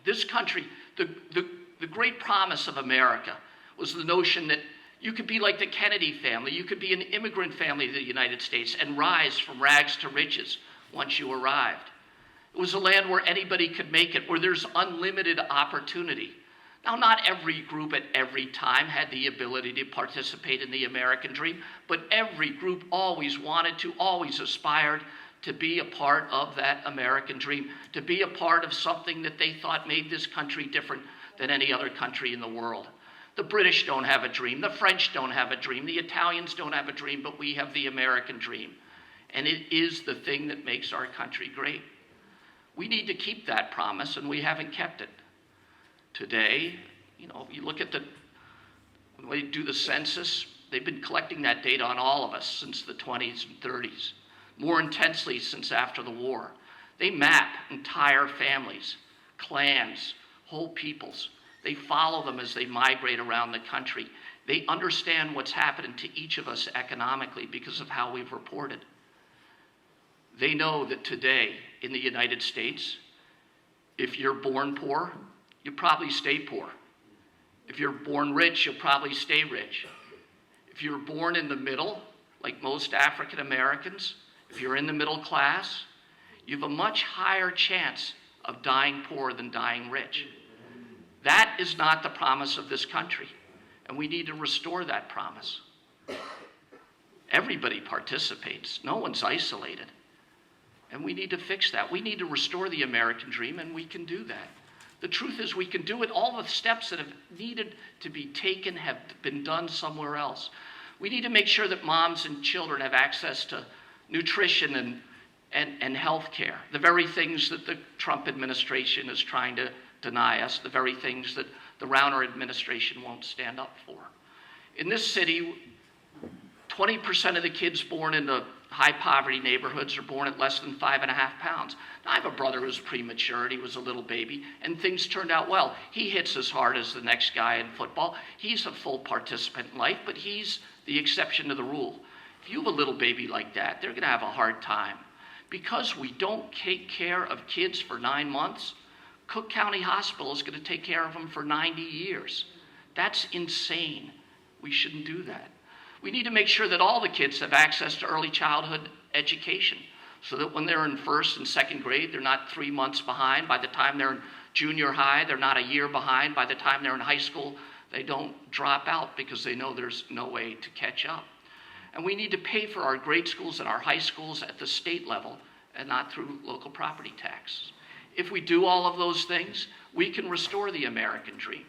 This country, the great promise of America was the notion that you could be like the Kennedy family, you could be an immigrant family to the United States and rise from rags to riches once you arrived. It was a land where anybody could make it, where there's unlimited opportunity. Now, not every group at every time had the ability to participate in the American dream, but every group always wanted to, always aspired to be a part of that American dream, to be a part of something that they thought made this country different than any other country in the world. The British don't have a dream, the French don't have a dream, the Italians don't have a dream, but we have the American dream. And it is the thing that makes our country great. We need to keep that promise, and we haven't kept it. Today, you look at when they do the census, they've been collecting that data on all of us since the 20s and 30s, more intensely since after the war. They map entire families, clans, whole peoples. They follow them as they migrate around the country. They understand what's happening to each of us economically because of how we've reported. They know that today in the United States, if you're born poor, you probably stay poor. If you're born rich, you'll probably stay rich. If you're born in the middle, like most African Americans, if you're in the middle class, you have a much higher chance of dying poor than dying rich. That is not the promise of this country, and we need to restore that promise. Everybody participates. No one's isolated. And we need to fix that. We need to restore the American dream, and we can do that. The truth is we can do it. All the steps that have needed to be taken have been done somewhere else. We need to make sure that moms and children have access to nutrition and health care, the very things that the Trump administration is trying to deny us, the very things that the Rauner administration won't stand up for. In this city, 20% of the kids born in the high poverty neighborhoods are born at less than 5.5 pounds. Now, I have a brother who's premature, and he was a little baby, and things turned out well. He hits as hard as the next guy in football. He's a full participant in life, but he's the exception to the rule. If you have a little baby like that, they're gonna have a hard time. Because we don't take care of kids for 9 months, Cook County Hospital is gonna take care of them for 90 years. That's insane. We shouldn't do that. We need to make sure that all the kids have access to early childhood education so that when they're in first and second grade, they're not 3 months behind. By the time they're in junior high, they're not a year behind. By the time they're in high school, they don't drop out because they know there's no way to catch up. And we need to pay for our grade schools and our high schools at the state level and not through local property taxes. If we do all of those things, we can restore the American dream.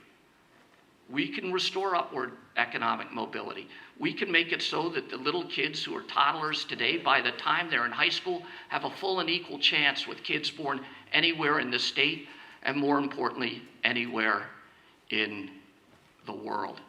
We can restore upward economic mobility. We can make it so that the little kids who are toddlers today, by the time they're in high school, have a full and equal chance with kids born anywhere in the state, and more importantly, anywhere in the world.